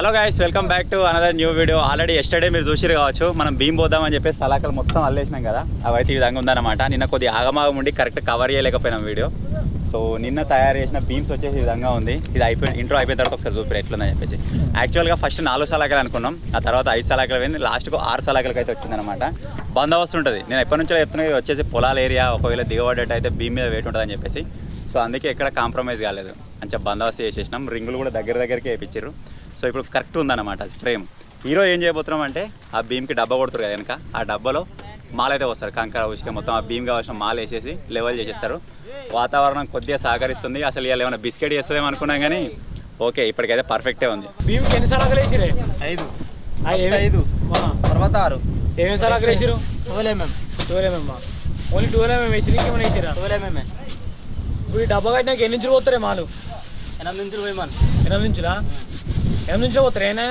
Hello guys, welcome back to another new video. Already yesterday మీరు చూసిరు కావచ్చు, మనం భీమ్ పోదామని చెప్పేసి సలాకలు మొత్తం అల్లేసినాం కదా. అవైతే ఈ విధంగా ఉందన్నమాట. నిన్న కొద్ది ఆగమాగం ఉండి కరెక్ట్ కవర్ చేయలేకపోయినాం వీడియో. సో నిన్న తయారు చేసిన బీమ్స్ వచ్చేసి ఈ విధంగా ఉంది. ఇది ఇంట్రో అయిపోయిన తర్వాత ఒకసారి చూపిరు ఎట్లుందని చెప్పేసి. యాక్చువల్గా ఫస్ట్ 4 సలాకలు అనుకున్నాం, ఆ తర్వాత 5 సలాకలు పోయింది, లాస్ట్కు 6 సలాకలకి అయితే వచ్చిందనమాట. బందోబస్తు ఉంటుంది. నేను ఎప్పటి నుంచో చెప్తున్నా, వచ్చేసి పొలాల ఏరియా, ఒకవేళ దిగబడ్డట్టు అయితే బీమ్ మీద వెయిట్ ఉంటుందని చెప్పేసి. సో అందుకే ఎక్కడ కాంప్రమైజ్ కాలేదు, మంచిగా బందోబస్తు చేసేసినాం. రింగులు కూడా దగ్గరికి వేయించారు. సో ఇప్పుడు కరెక్ట్ ఉందన్నమాట ఫ్రేమ్. హీరో ఏం చేయబోతున్నాం అంటే, ఆ బీమ్కి డబ్బా కొడుతారు కదా వెనక, ఆ డబ్బాలో మాల అయితే వస్తారు. కంకర ఉసుక మొత్తం ఆ బీమ్ కావాల్సిన మాల వేసేసి లెవెల్ చేసేస్తారు. వాతావరణం కొద్దిగా సహకరిస్తుంది. అసలు ఇవాళ ఏమైనా బిస్కెట్ చేస్తుందేమో అనుకున్నాం కానీ ఓకే, ఇప్పటికైతే పర్ఫెక్టే ఉంది. భీమ్కి ఎన్ని సలాకలు వేసిరే? 5 తర్వాత 6. ఏమేమి సలాకలు వేసిరు? 12 mm. ఓన్లీ 12 mm వేసిరు, ఇంకేమైనా వేసిరా? 12 mm. ఇప్పుడు ఈ డబ్బా కట్టినాక ఎన్ని నుంచి పోతారే మాలు? 8 నుంచి 20 man. 8 నుంచిలా? 8 నుంచి పోతారు ఏనా?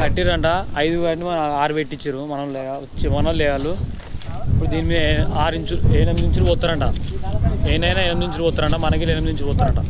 కట్టిరంట 5 గంటలు 6 పెట్టించారు. మనం లేవాళ్ళు. ఇప్పుడు దీని మీద 8 ఇంచులు పోతారంట. ఏనైనా 8 ఇంచులు పోతారంట, మనకి 8 ఇంచులు పోతారంట.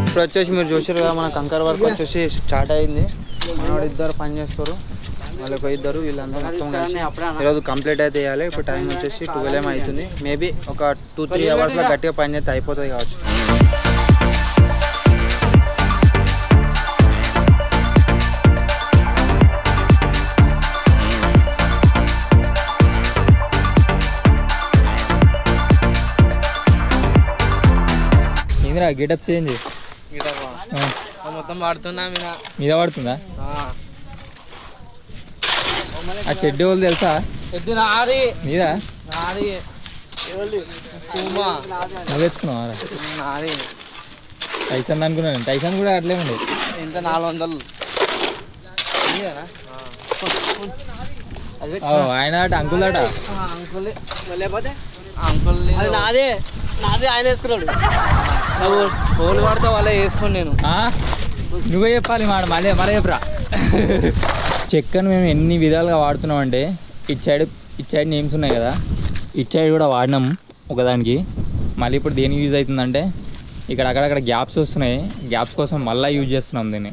ఇప్పుడు వచ్చేసి మీరు చూసారు కదా, మన కంకర్ వర్క్ వచ్చేసి స్టార్ట్ అయింది. మనవాడు 2 పని చేస్తారు, వాళ్ళకి 2 వీళ్ళందరూ మొత్తం కలిసి ఈరోజు కంప్లీట్ అయితే వేయాలి. ఇప్పుడు టైం వచ్చేసి 12 AM అవుతుంది. మేబీ ఒక 2-3 అవర్స్లో గట్టిగా పని చేస్తే అయిపోతుంది కావచ్చు. ఏంద్రా గెటప్ చేంజ్? మొత్తం వాడుతున్నా మీద పడుతుందా? ఆ చెడ్డి వాళ్ళు తెలుసా? మీద నువ్వు ఎత్తుకున్నావా? టైసన్ అనుకున్నాను. టైసన్ కూడా అట్లే ఉండే. ఎంత 400. ఆయన అట అంకుల్ అట. అంకుల్ నాదే ఆయన వేసుకున్నాడు. ఓళ్ళు వాడితే వాళ్ళే వేసుకొని నేను. నువ్వే చెప్పాలి మాట, మళ్ళీ చెప్పరా. చెక్కను మేము ఎన్ని విధాలుగా వాడుతున్నాం అంటే, ఇటు సైడ్ నేమ్స్ ఉన్నాయి కదా, ఇటు సైడ్ కూడా వాడినాం ఒకదానికి. మళ్ళీ ఇప్పుడు దేనికి యూజ్ అవుతుందంటే, ఇక్కడ అక్కడక్కడ గ్యాప్స్ వస్తున్నాయి, గ్యాప్స్ కోసం మళ్ళీ యూజ్ చేస్తున్నాం దీన్ని.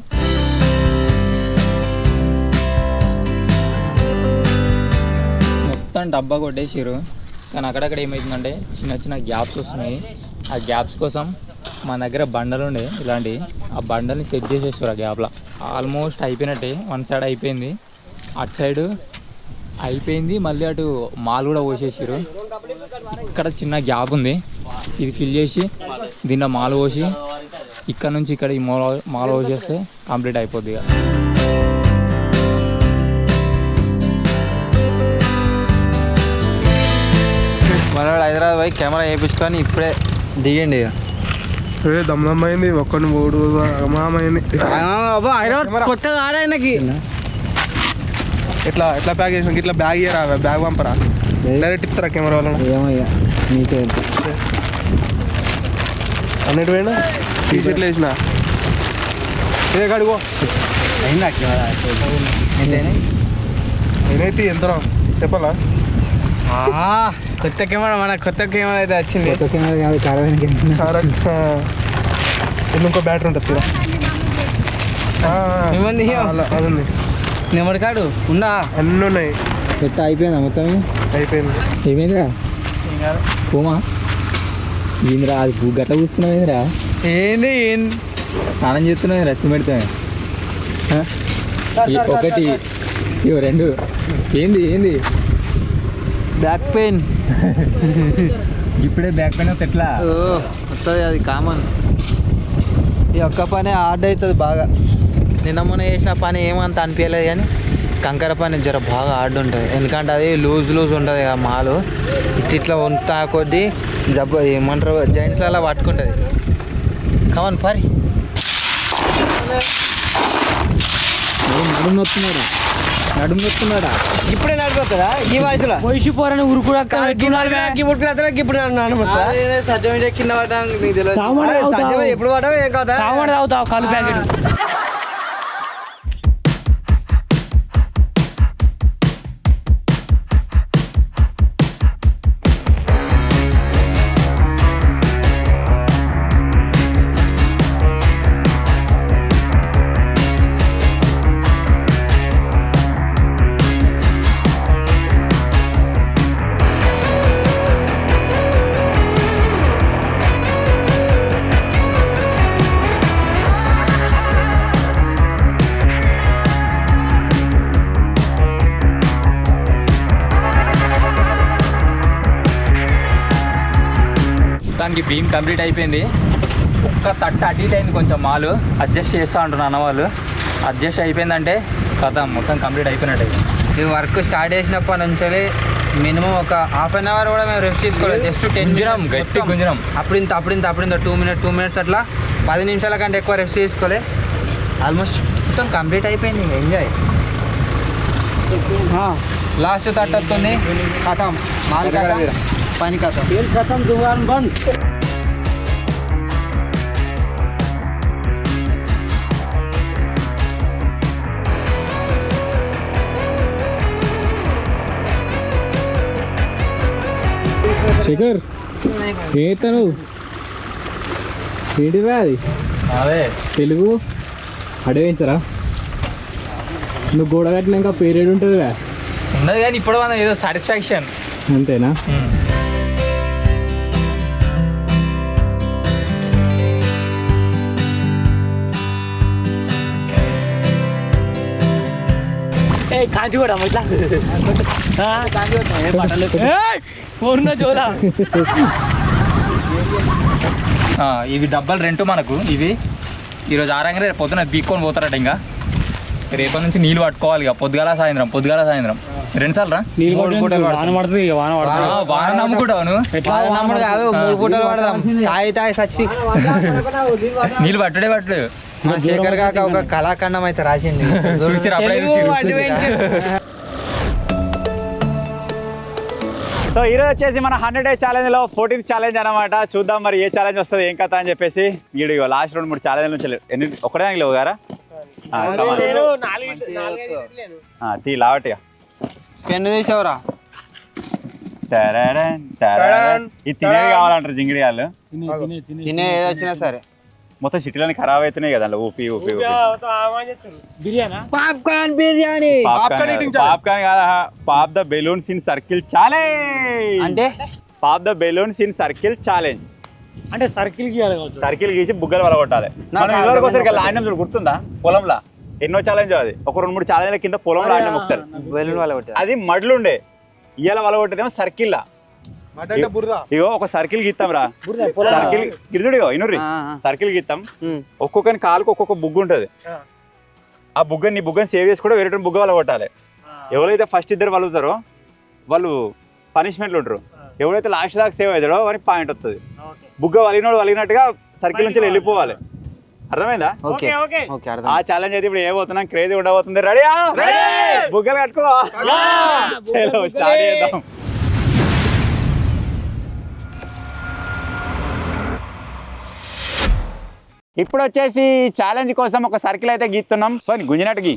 మొత్తం డబ్బా కొట్టేసారు, కానీ అక్కడక్కడ ఏమవుతుందంటే చిన్న గ్యాప్స్ వస్తున్నాయి. ఆ గ్యాప్స్ కోసం మన దగ్గర బండలు ఉండే ఇలాంటి, ఆ బండల్ని సెట్ చేసేస్తారు. ఆ గ్యాప్లో ఆల్మోస్ట్ అయిపోయినట్టే. 1 సైడ్ అయిపోయింది, అటు సైడ్ అయిపోయింది, మళ్ళీ అటు మాల్ కూడా పోసేసారు. ఇక్కడ చిన్న గ్యాప్ ఉంది, ఇది ఫిల్ చేసి దీంట్లో మాల్ పోసి ఇక్కడ నుంచి ఇక్కడ ఈ మాల్ పోసేస్తే కంప్లీట్ అయిపోద్ది. ఇక మనవాడు హైదరాబాద్ పోయి కెమెరా వేయించుకొని ఇప్పుడే దిగండి. ఇక దమ్మైంది ఒక్కడిని 3 అమ్మాయింది. హైదరాబాద్ కొత్తగా ఆయనకి ఎట్లా ప్యాక్ చేసిన ఇట్లా బ్యాగ్ ఇయ్యరా, బ్యాగ్ పంపరా, డైరెక్ట్ ఇస్తారా కెమెరా వాళ్ళని? ఏమయ్యా మీకే అన్నిటి పోయినా టీషర్ట్లు వేసిన ఏ కడుగో అయిందా నేనైతే ఎంత చెప్పాలా? కొత్త కెమెరా, మన కొత్త కెమెరా అయితే వచ్చింది. కొత్త కెమెరా కాదు, ఖరాబైన కెమెరా. ఇంకో బ్యాటరీ ఉంటుంది అది ఉంది. నెంబర్ కార్డు ఉందా? అన్నీ ఉన్నాయి. సెట్ అయిపోయిందా మొత్తం? అయిపోయింది. ఏమైందిరా? పోమా ఏందిరా అది గట్ల పూసుకున్నావు ఏందిరా ఏంది స్నానం చేస్తున్నావు రసం పెడితే ఒకటి ఇవి రెండు ఏంది ఏంది బ్యాక్ పెయిన్ ఇప్పుడే బ్యాక్ పెయిన్ వస్తే ఎట్లా వస్తుంది, అది కామన్. ఈ ఒక్క పని హార్డ్ అవుతుంది బాగా. నిన్న మొన్న చేసిన పని ఏమంత అనిపించలేదు, కానీ కంకర పని జర బాగా హార్డ్ ఉంటుంది. ఎందుకంటే అది లూజ్ ఉంటుంది కదా మాలు, ఇట్లా ఉంటా కొద్దీ జబ్బు ఏమంటారు జాయింట్స్ అలా పట్టుకుంటుంది. కామన్ పరి నడుము నొస్తున్నాడా ఇప్పుడే నడిపోతుందా ఈ వయసులో? వయసు పోరని ఉరుకుడు ఇప్పుడు సజ్జం కింద పడ్డాం, నీకు తెలియదు. తామర తాగుతావు. సజ్జం ఎప్పుడు పడ్డావు ఏం కదా కామడ తాగుతావు కాలు ప్యాకెట్. దానికి బీమ్ కంప్లీట్ అయిపోయింది. ఒక్క తట్ట అటు ఇటు అయింది, కొంచెం మాలు అడ్జస్ట్ చేస్తా అంటున్నారు అన్న వాళ్ళు. అడ్జస్ట్ అయిపోయిందంటే కథ మొత్తం కంప్లీట్ అయిపోయినట్టు. ఈ వర్క్ స్టార్ట్ చేసినప్పటి నుంచి మినిమం ఒక హాఫ్ అన్ అవర్ కూడా మేము రెస్ట్ తీసుకోలేదు. జస్ట్ 10 గుంజరం, గట్టి గుంజరం. అప్పుడింత 2 మినిట్స్ అట్లా 10 నిమిషాల కంటే ఎక్కువ రెస్ట్ తీసుకోలే. ఆల్మోస్ట్ మొత్తం కంప్లీట్ అయిపోయింది. ఎంజాయ్. లాస్ట్ తట్టు వస్తుంది, కథం మాల్ కథం, పని కథం. ఖతం దుకాన్ బంద్. శేఖర్ ఏతను ఏంటివా అది? అదే తెలుగు అడవించరా? నువ్వు గోడ కట్టినాక పీరియడ్ ఉంటుంది ఉండదు, కానీ ఇప్పుడు మనం ఏదో సాటిస్ఫాక్షన్ అంతేనా? కాంచి కూడా ఇట్లా పూర్ణ జోలా. ఇవి డబ్బాలు రెంట్ మనకు. ఇవి ఈరోజు ఆరంగానే రేపు పొద్దున బీక్కొని పోతారట. ఇంకా రేపటి నుంచి నీళ్ళు పట్టుకోవాలి. ఇక పొద్దుగాల సాయంత్రం 2 సార్లు రా నీళ్ళు వాన పడుతుంది. వాన పడుతుంది. వాన నమ్ముకుంటావు నమ్ముడు కాదు, 3 పూటలు పడదాం. తాయి సచ్చిపి నీళ్ళు పట్టడు. మా శేఖర్ కాక ఒక కళాఖండం అయితే రాసింది. చూసిరు అప్పుడే సో ఈరోజు వచ్చేసి మన 100 Day ఛాలెంజ్లో 14th ఛాలెంజ్ అనమాట. చూద్దాం మరి ఏ ఛాలెంజ్ వస్తుంది, ఏం కథ అని చెప్పేసి. వీడియో లాస్ట్ 2-3 ఛాలెంజ్ నుంచి ఒకటే లేవు గారా తీ లావట్గా పెన్ను తీసావురా. ఇది తినేది కావాలంటారు జింగిడి వాళ్ళు. తినే ఏది వచ్చినా సరే మొత్తం సిటీలోని ఖరాబ్ అవుతున్నాయి కదా ఊపి పాప్కార్న్ బిర్యానీ. పాప్కార్న్ కాదా, pop the balloons in circle challenge. అంటే pop the balloons in circle challenge అంటే సర్కిల్ గీసి బుగ్గలు వలగొట్టాలి. మనం ఇదివరకు ఒకసారి ఆడినాం చూడు, గుర్తుందా? పొలంలో ఎన్నో ఛాలెంజ్ అది. ఒక 2-3 ఛాలెంజ్ల కింద పొలంలో ఆడినాం ఒకసారి. అది మడ్లుండే, ఇవాళ వలగొట్టేదేమో సర్కిల్. ఇగో ఒక సర్కిల్ గీస్తాం రా, సర్కిల్ గిడుదుడిగో ఇనుర్రి సర్కిల్ గీస్తాం. ఒక్కొక్కని కాలుకు ఒక్కొక్క బుగ్గు ఉంటది. ఆ బుగ్గని బుగ్గని సేవ్ చేసి కూడా వేరే బుగ్గ వల్ల కొట్టాలి. ఎవరైతే ఫస్ట్ ఇద్దరు వలుగుతారో వాళ్ళు పనిష్మెంట్లు ఉంటారు. ఎవరైతే లాస్ట్ దాకా సేవ్ అవుతాడో వారికి పాయింట్ వస్తుంది. బుగ్గ వలిగినోడు వలిగినట్టుగా సర్కిల్ నుంచి వెళ్ళిపోవాలి. అర్థమైందా? ఆ ఛాలెంజ్ అయితే ఇప్పుడు ఏమవుతున్నాం, క్రేజీ ఉండబోతుంది. రెడీయా? బుగ్గలు కట్టుకో, స్టార్ట్ చేద్దాం. ఇప్పుడు వచ్చేసి ఛాలెంజ్ కోసం ఒక సర్కిల్ అయితే గీస్తున్నాం. గుంజినట్టు గీ,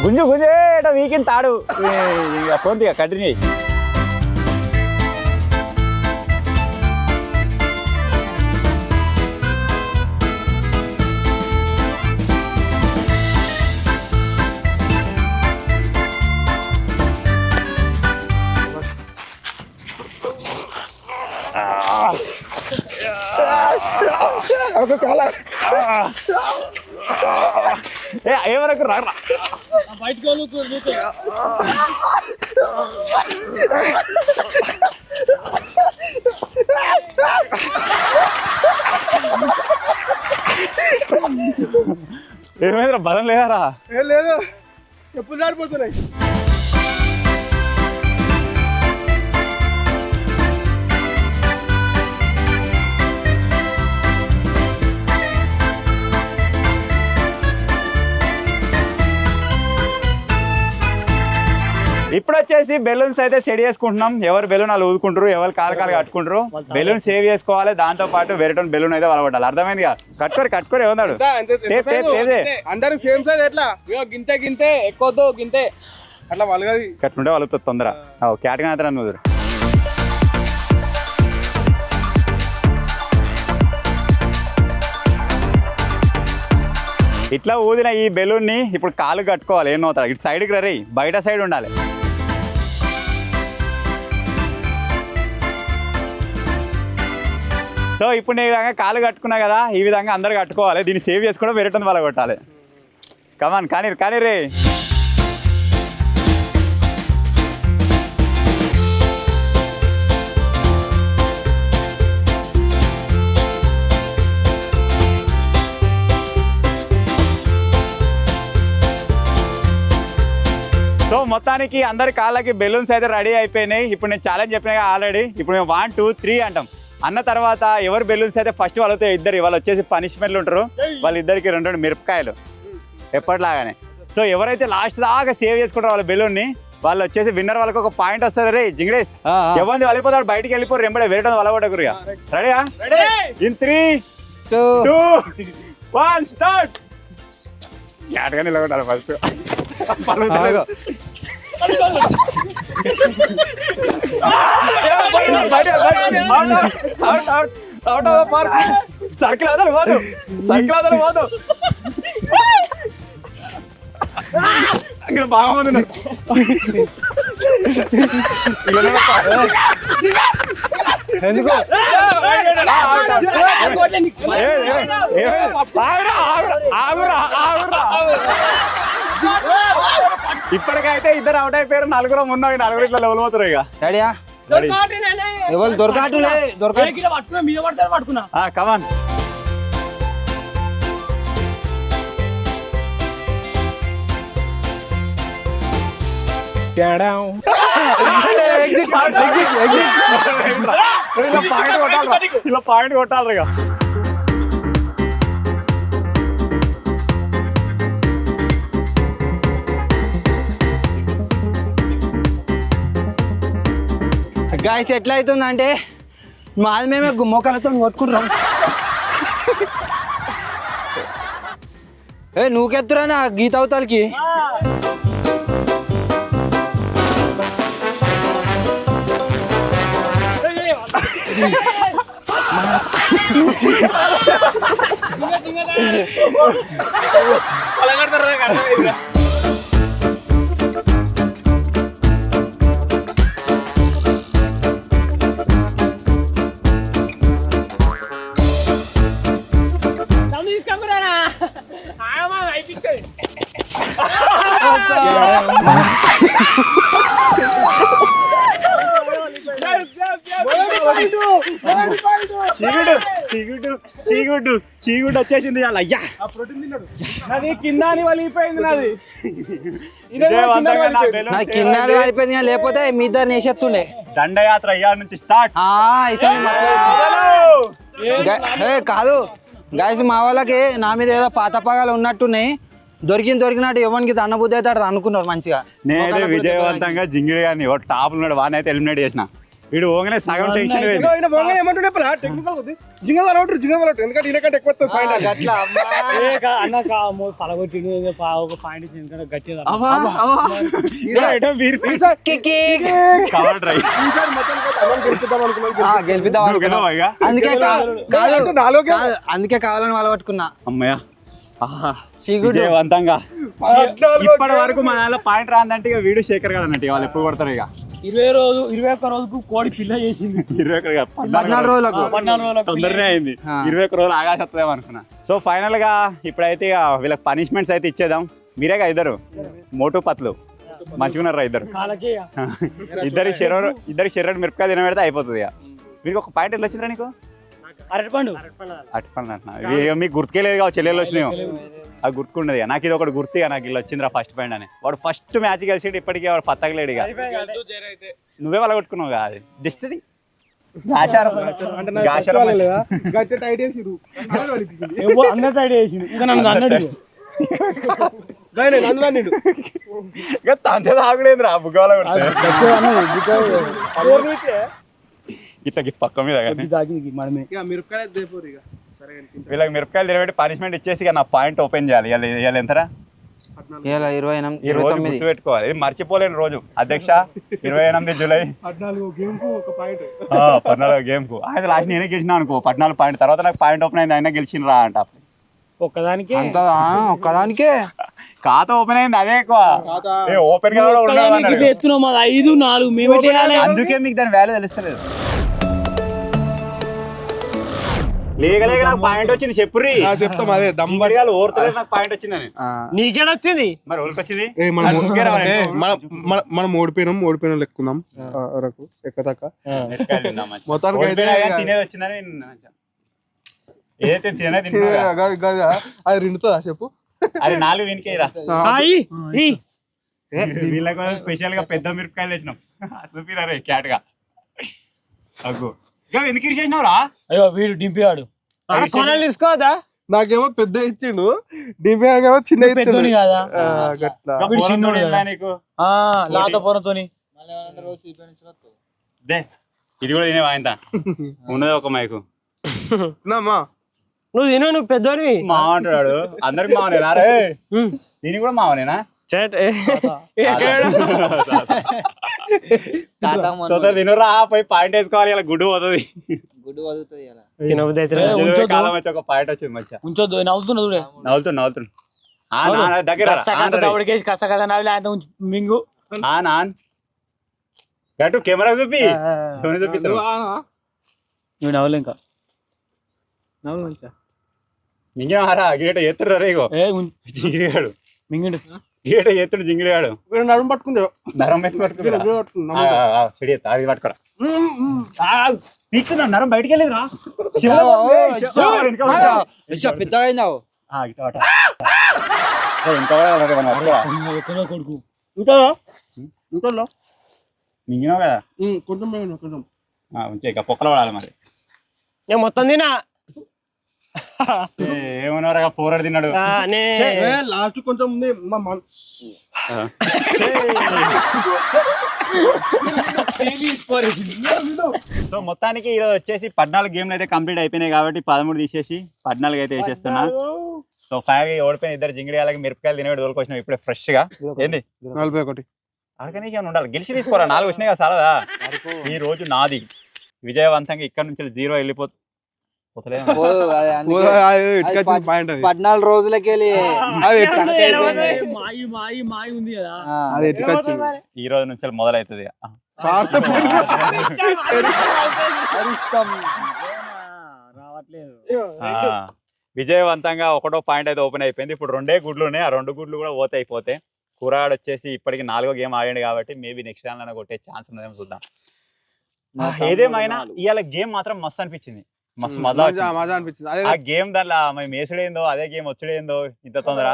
గుంజేట వీకింది తాడు. పోంది కంటిన్యూ. ఏమరకు రా బయటకు ఏమైందిరా బలం లేదారా? లేదు ఎప్పుడు దాడిపోతున్నాయి. ఇప్పుడు వచ్చేసి బెలూన్స్ అయితే సెట్ చేసుకుంటున్నాం. ఎవరు బెలూన్ వాళ్ళు ఊదుకుంటారు, ఎవరు కాలు కట్టుకుంటారు. బెలూన్ సేవ్ చేసుకోవాలి, దాంతో పాటు వేరేటోన్ బెలూన్ అయితే వలగొట్టాలి. అర్థమైందిగా? కట్టుకోరు ఏమన్నాడు అందరికి సేమ్ సైజ్ ఎట్లా గింతే గింతే ఎక్కువద్దు గింతే అట్లా వాళ్ళది కట్టుకుంటే వాళ్ళతో తొందర క్యాట్గా అయితే నువ్వు ఇట్లా ఊదిన ఈ బెలూన్ని ఇప్పుడు కాలు కట్టుకోవాలి. ఏం అవుతారు ఇటు సైడ్కి రీ, బయట సైడ్ ఉండాలి. సో ఇప్పుడు నేను ఈ విధంగా కాలు కట్టుకున్నా కదా, ఈ విధంగా అందరు కట్టుకోవాలి. దీన్ని సేవ్ చేసుకోవడం వేరేటోని వాళ్ళ కొట్టాలి. కమాన్ కానీ రే. సో మొత్తానికి అందరి కాళ్ళకి బెలూన్స్ అయితే రెడీ అయిపోయినాయి. ఇప్పుడు నేను ఛాలెంజ్ చెప్పినా ఆల్రెడీ. ఇప్పుడు మేము 1 2 3 అంటాం. అన్న తర్వాత ఎవరు బెలూన్స్ అయితే ఫస్ట్ వాళ్ళతో ఇద్దరు వాళ్ళు వచ్చేసి పనిష్మెంట్లు ఉంటారు. వాళ్ళిద్దరికి 2 మిరపకాయలు ఎప్పటిలాగానే. సో ఎవరైతే లాస్ట్ దాకా సేవ్ చేసుకుంటారో వాళ్ళ బెలూన్ని, వాళ్ళు వచ్చేసి విన్నర్. వాళ్ళకి ఒక పాయింట్ వస్తుంది. రే జింగడేస్ ఎవరిని వెళ్ళిపోతాడు, బయటికి వెళ్ళిపోరు. ఎంబడే వేరే వాళ్ళగొట్టకురు. రెడీయా? In 3 2 1 start. గ్యాట్గా నిలబడాలి ఫస్ట్. సర్కిల్ అదలు పోదు. ఇక్కడ బాగా మంది ఉన్నారు. ఎందుకు ఇప్పటికైతే ఇద్దరు అవుట్ అయిపోయారు. నలుగురు ఉన్నాయి. నలుగురు ఇట్లా లెవెల్ పోతారు. ఇక రెడీయా? ఎవరు దొరకట్లే మీద పడతారు పట్టుకున్నా. కమాన్. ఇలా పాయింట్ కొట్టాలి. ఇక గాయస్ ఎట్లా అవుతుందంటే మాది మేమే మోకాలతో కొట్టుకుంటాం. నువ్వుకెత్తురా నా గీత అవతలకి. చీగుడు వచ్చేసింది. అయ్యా నాది కింద వలిగిపోయింది. నాది కింద అయిపోయింది, లేకపోతే మీ ఇద్దరు నేసేస్తుండే. దండయాత్ర ఇయ్యాల నుంచి స్టార్ట్. కాదు గాయస్, మా వాళ్ళకి నా మీద ఏదో పాత పగాలు ఉన్నట్టున్నాయి. దొరికినట్టు ఎవరికి దండబుద్ధి అవుతాడు అనుకున్నారు మంచిగా. నేనైతే విజయవంతంగా జింగిడి గారిని టాప్ ఉన్నాడు, వాడిని అయితే ఎలిమినేట్ చేసిన. వీడు ఓగానే సగం టెన్షన్ ఏమంటుండే టెక్నికల్ ఎందుకంటే ఎక్కువ అన్న పలగొట్టి ఒక పాయింట్ గట్టి అందుకే కావాలని వాళ్ళ పట్టుకున్నా. అమ్మయ్య విజయవంతంగా ఇప్పటి వరకు మన దాంట్లో పాయింట్ రాందంటే ఇక వీడు శేఖర్ గారు అన్నట్టు వాళ్ళు ఎప్పుడు కొడతారు ఇక 21 రోజుకు కోడి పిల్ల చేసింది 14 రోజులకు 14 రోజులకు తొందరనే అయింది 21 రోజులు ఆగాసేస్తుందేమో అనుకున్నా. సో ఫైనల్ గా ఇప్పుడైతే ఇక వీళ్ళకి పనిష్మెంట్స్ అయితే ఇచ్చేద్దాం. మీరేగా ఇద్దరు మోటు పత్లు మంచిగున్నారా ఇద్దరు? కాలకి ఇద్దరికి శరీరం మిరపకాయ తినబెడితే అయిపోతుంది ఇక. మీకు ఒక పాయింట్ ఎట్లా వచ్చిందిరా నీకు? అరటిపండు అటుపండి అంటున్నా. మీకు గుర్తుకేలేదు కావచ్చు చెల్లెలు వచ్చినాయి అది గుర్తుకుండదు ఇక. నాకు ఇది ఒకటి గుర్తుగా నాకు ఇలా వచ్చిందిరా ఫస్ట్ పాయింట్ అని. వాడు ఫస్ట్ మ్యాచ్ గెలిచి ఇప్పటికీ వాడు పత్తగలేడు ఇక. నువ్వే వాళ్ళ కొట్టుకున్నావు కదా అది డిస్టరీ అందరు టైట్ చేసింది ఇంకా నన్ను అన్నాడు తాగుడేంద్రా బుగ్గాల ఇట్లా పక్క మీద వీళ్ళకి మిరపకాయలు తినబెట్టి పనిష్మెంట్ ఇచ్చేసి ఇక నా పాయింట్ ఓపెన్ చేయాలి. ఇవాళ ఎంతరా? ఈ రోజు గుర్తు పెట్టుకోవాలి. ఇది మర్చిపోలేని రోజు అధ్యక్ష. 28 జూలై 14 గేమ్ కు ఆయన లాస్ట్ నేనే గెలిచిన అనుకో 14 పాయింట్. తర్వాత నాకు పాయింట్ ఓపెన్ అయింది, ఆయన గెలిచిన రా అంట. ఒక్కదానికే ఖాతా ఓపెన్ అయింది అదే ఎక్కువ. ఓపెన్ ఎత్తున్నాం 5, 4 మేమే చేయాలి. అందుకే మీకు దాని వాల్యూ తెలుస్తలేదు. లేక నాకు పాయింట్ వచ్చింది చెప్పుర్రి. చెప్తాం అదే దమ్మడిగా ఓర్తలేదు నాకు పాయింట్ వచ్చిందని. నీకేడ వచ్చింది మరి ఓళ్ళకి వచ్చింది. మనం ఓడిపోయినాం లెక్కుందాం వరకు ఎక్కతక్క మొత్తానికి అయితే తినేది వచ్చిందని ఏదైతే తినేది అది రెండుతుందా చెప్పు. అది 4 వెనుకేరా. వీళ్ళ కోసం స్పెషల్ గా పెద్ద మిరపకాయలు తెచ్చినాం. చూపిరా రే క్యాట్ గా అగ్గు ఎందుకు ఇరిచేసినావురా? అయ్యో వీడు డింపివాడు తీసుకోదా. నాకేమో పెద్ద ఇచ్చిండు, డిమేమో చిన్న పెద్దోని కదా నీకు లాతపోరతోని. ఇది కూడా తినేవా ఆయన ఉన్నది ఒక మైకు. నువ్వు తిను, నువ్వు పెద్దోని మావ అంటాడు. అందరికి మావనేనా రే? దీనికి కూడా మావనేనా? తినరా పోయి పాయింట్ వేసుకోవాలి. ఇలా గుడ్డు పోతుంది. ఒక పాయింట్ వచ్చింది మంచిగా. ఉంచొద్దు నవ్వుతున్నా నవ్వుతున్నా దగ్గర మింగు గట్టు కెమెరా చూపి చూపిస్తాను. నువ్వు నవ్వలే ఇంకా నవ్వు మంచిగా మింగినారా? గిరేట ఎత్తుడు రేగో జింగిడిగాడు. మింగిడు గిరేట ఎత్తుడు జింగిడిగాడు. నరం పట్టుకుంటా నరం ఎత్తు పట్టుకున్నా చెడి ఎత్త అది పట్టుకోరా. తీసుకున్నా నరం బయటికి వెళ్ళేదిరా. పెద్దగా అయినావు కొడుకు ఇంకా మింగినావు కదా కొంచెం ఉంచే ఇక పొక్కలు పడాలి మరి. నేను మొత్తం తినా ఏమన్నారా పోరాడు తిన్నాడు. లాస్ట్ కొంచెం ఉంది. సో మొత్తానికి ఈరోజు వచ్చేసి 14 గేమ్లు అయితే కంప్లీట్ అయిపోయినాయి కాబట్టి 13 తీసేసి 14 అయితే వేసేస్తున్నా. సో ఫైనల్ ఓడిపోయిన ఇద్దరు జింగిడియాలకి మిరపకాయలు తినేవాడు తోలుకొచ్చినాం ఇప్పుడే ఫ్రెష్ గా. ఏంది 41 అక్కడికి ఉండాలి. గెలిచి తీసుకోరా 4 వచ్చినాయి కదా సాలదా. ఈ రోజు నాది విజయవంతంగా ఇక్కడ నుంచి 0 వెళ్ళిపోతుంది. 14 రోజులకి ఈ రోజు నుంచి మొదలవుతుంది. విజయవంతంగా 1వ పాయింట్ అయితే ఓపెన్ అయిపోయింది. ఇప్పుడు 2 గుడ్లు ఉన్నాయి. ఆ 2 గుడ్లు కూడా ఓతే అయిపోతే కూరగాడు వచ్చేసి ఇప్పటికి 4వ గేమ్ ఆడండి కాబట్టి మేబీ నెక్స్ట్ టైం కొట్టే ఛాన్స్ ఉన్నదేమో చూద్దాం. ఏదేమైనా ఇవాళ గేమ్ మాత్రం మస్తు అనిపించింది. మస్తు మజా అనిపించింది. ఆ గేమ్ దాంట్లో మేము వేసుడేందో అదే గేమ్ వచ్చుడేందో ఇంత తొందర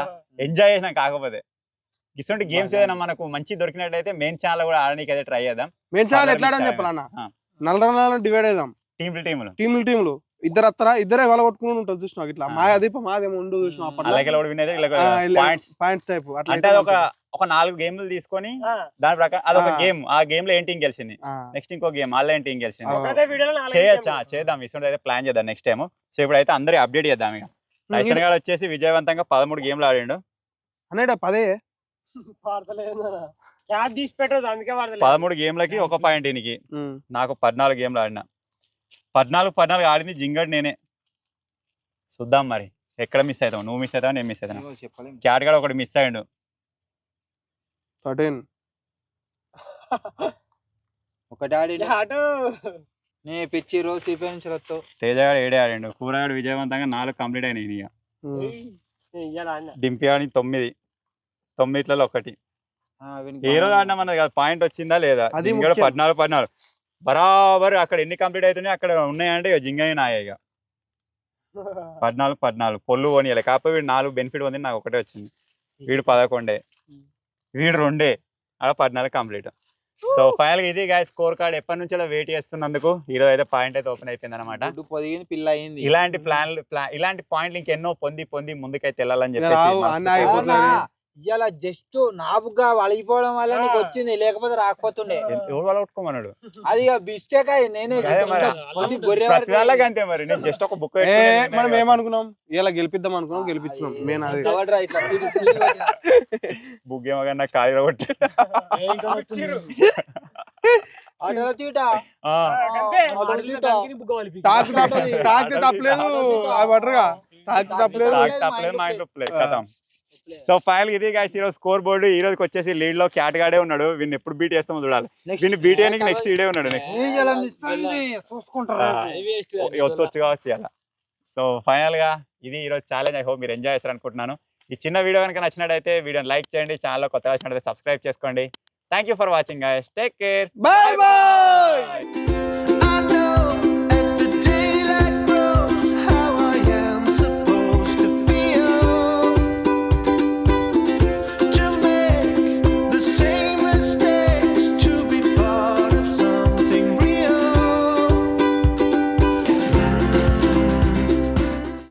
ఎంజాయ్ చేసినాం. కాకపోతే ఇటువంటి గేమ్స్ ఏదైనా మనకు మంచి దొరికినట్టయితే మెయిన్ ఛానల్ కూడా ఆడడానికి అయితే ట్రై చేద్దాం. మెయిన్ ఛానల్ ఎట్లా చెప్పాలన్నా 4 డివైడ్ అయిదాం. టీములు ఇద్దరు వస్తారా? ఇద్దరే వాళ్ళ కొట్టుకుని ఉంటుంది చూసినా ఇట్లా మాయాదీప మాదేమో ఉండు చూసినా అంటే ఒక 4 గేమ్లు తీసుకొని దాని ప్రకారం అదొక గేమ్. ఆ గేమ్ లో ఏం టీం గెలిచింది, నెక్స్ట్ ఇంకో గేమ్ వాళ్ళ ఏం టీం గెలిచింది చేయొచ్చా చేద్దాం. ఇష్టం అయితే ప్లాన్ చేద్దాం నెక్స్ట్ టైం. సో ఇప్పుడైతే అందరూ అప్డేట్ చేద్దాం. ఇక టైసన్ గారు వచ్చేసి విజయవంతంగా 13 గేమ్లు ఆడిండు. 13 గేమ్లకి 1 పాయింట్ ఈయనకి. నాకు 14 గేమ్లు ఆడినా. 14 ఆడింది జింగడ్ నేనే. చూద్దాం మరి ఎక్కడ మిస్ అవుతావు? నువ్వు మిస్ అవుతావు, నేను మిస్ అవుతాను. చెప్పలేము. క్యాట్ గడ ఒకటి మిస్ అయ్యిండు. 13 ఒకటి ఆడి నీ పిచ్చి రోజు సిపిఐ నుంచి వస్తావు. తేజగాడు 7 ఆడిండు. కూరగాడు విజయవంతంగా 4 కంప్లీట్ అయినాయి. ఇక డింపి ఆడి 9, 9లలో 1. ఏ రోజు ఆడినా మనది కాదు, పాయింట్ వచ్చిందా లేదా. అది జింగడు ముఖ్యం. 14 బరాబర్ అక్కడ ఎన్ని కంప్లీట్ అవుతున్నాయి అక్కడ ఉన్నాయంటే ఇక జింగని నాయ. ఇక 14 పొల్లు పోనీయాలి. కాకపోతే వీడు 4 బెనిఫిట్ పొంది, నాకు ఒకటే వచ్చింది. వీడు 11, వీడు 2, అలా 14 కంప్లీట్. సో ఫైనల్ ఇది గాయ స్కోర్ కార్డ్. ఎప్పటి నుంచో వెయిట్ చేస్తున్నందుకు ఈరోజు అయితే పాయింట్ అయితే ఓపెన్ అయిపోయింది అనమాట. పొదిగింది పిల్ల అయింది. ఇలాంటి ఇలాంటి పాయింట్లు ఇంకెన్నో పొంది ముందుకైతే వెళ్ళాలని రావు, అన్న అయిపోతుంది. ఇవాళ జస్ట్ నాపుగా వలిగిపోవడం వల్ల నీకు వచ్చింది, లేకపోతే రాకపోతుండే. ఎవరు వాళ్ళు కొట్టుకోమన్నాడు. అది మిస్టేక్ అయ్యి నేనే అదే మరి. కొన్ని గొర్రె వరకు ప్రతి వాళ్ళకి అంతే మరి. నేను జస్ట్ ఒక బుక్ మనం ఏమనుకున్నాం, ఇలా గెలిపిద్దాం అనుకున్నాం, గెలిపించినాం. మెయిన్ అది కవర్డ్రా ఇట్లా సీల్ పెట్టిన. బుక్ ఏమో కానీ నాకు ఖాళీ కొట్టి ఆటోలో తీట. ఆటోలో తీట. తాకితే తప్పలేదు, అది పట్టరుగా తాకితే తప్పలేదు. తప్పలేదు, మా ఇంట్లో ప్లే కథం. సో ఫైనల్ ఇది గాయస్ ఈరోజు స్కోర్ బోర్డు. ఈ రోజుకి వచ్చేసి లీడ్ లో క్యాట్ గాడే ఉన్నాడు. వీడిని ఎప్పుడు బీట్ చేస్తామో చూడాలి. వీడిని బీట్ చేయడానికి నెక్స్ట్ ఈడే ఉన్నాడు. నెక్స్ట్ ఇలా మిస్ అయింది చూసుకుంటారా. వచ్చు కావచ్చు అలా. సో ఫైనల్ గా ఇది ఈరోజు ఛాలెంజ్. ఐ హోప్ మీరు ఎంజాయ్ చేస్తారు అనుకుంటున్నాను. ఈ చిన్న వీడియో కనుక నచ్చినట్టయితే వీడియోని లైక్ చేయండి. ఛానల్లో కొత్తగా వచ్చినట్టయితే సబ్స్క్రైబ్ చేసుకోండి. Thank you for watching guys. Take care. Bye bye.